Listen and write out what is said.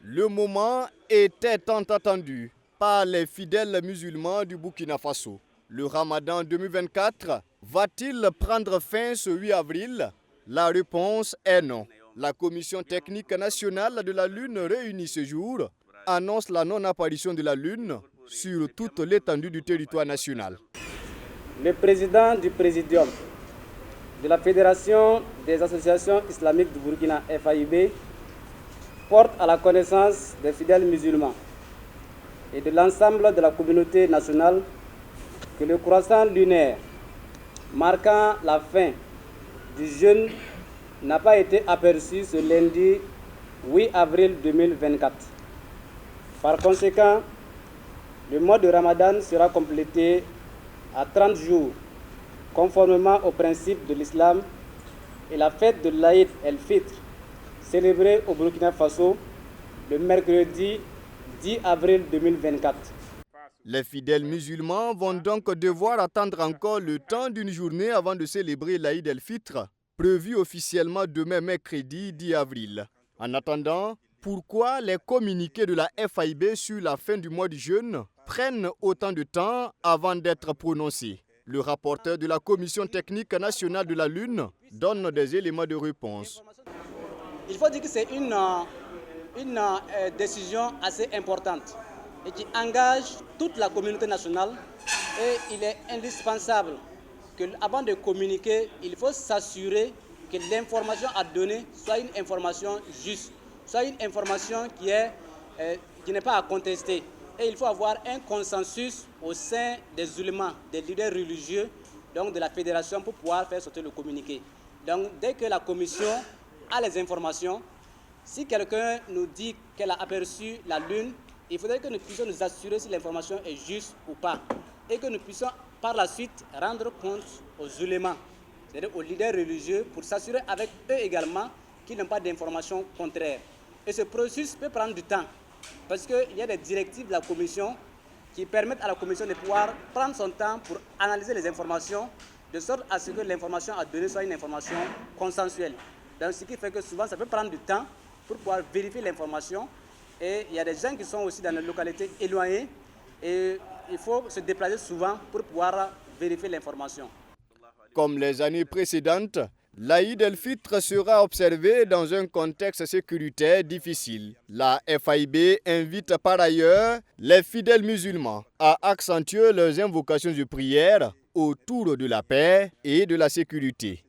Le moment était tant attendu par les fidèles musulmans du Burkina Faso. Le Ramadan 2024 va-t-il prendre fin ce 8 avril? La réponse est non. La Commission technique nationale de la Lune réunie ce jour annonce la non-apparition de la Lune sur toute l'étendue du territoire national. Le président du Présidium de la Fédération des associations islamiques du Burkina, FAIB, porte à la connaissance des fidèles musulmans et de l'ensemble de la communauté nationale que le croissant lunaire marquant la fin du jeûne n'a pas été aperçu ce lundi 8 avril 2024. Par conséquent, le mois de Ramadan sera complété à 30 jours, conformément aux principes de l'islam, et la fête de l'Aïd el-Fitr, célébrée au Burkina Faso le mercredi 10 avril 2024. Les fidèles musulmans vont donc devoir attendre encore le temps d'une journée avant de célébrer l'Aïd el-Fitr, prévu officiellement demain mercredi 10 avril. En attendant, pourquoi les communiqués de la FAIB sur la fin du mois de jeûne prennent autant de temps avant d'être prononcés? Le rapporteur de la Commission technique nationale de la Lune donne des éléments de réponse. Il faut dire que c'est une décision assez importante et qui engage toute la communauté nationale, et il est indispensable qu'avant de communiquer, il faut s'assurer que l'information à donner soit une information juste, soit une information qui n'est pas à contester. Et il faut avoir un consensus au sein des ulémas, des leaders religieux, donc de la fédération, pour pouvoir faire sortir le communiqué. Donc dès que la commission a les informations, si quelqu'un nous dit qu'elle a aperçu la Lune, il faudrait que nous puissions nous assurer si l'information est juste ou pas, et que nous puissions par la suite rendre compte aux ulémas, c'est-à-dire aux leaders religieux, pour s'assurer avec eux également qu'ils n'ont pas d'informations contraires. Et ce processus peut prendre du temps, parce qu'il y a des directives de la commission qui permettent à la commission de pouvoir prendre son temps pour analyser les informations, de sorte à ce que l'information à donner soit une information consensuelle. Donc, ce qui fait que souvent, ça peut prendre du temps pour pouvoir vérifier l'information. Et il y a des gens qui sont aussi dans les localités éloignées, et il faut se déplacer souvent pour pouvoir vérifier l'information. Comme les années précédentes, l'Aïd el-Fitr sera observé dans un contexte sécuritaire difficile. La FAIB invite par ailleurs les fidèles musulmans à accentuer leurs invocations de prière autour de la paix et de la sécurité.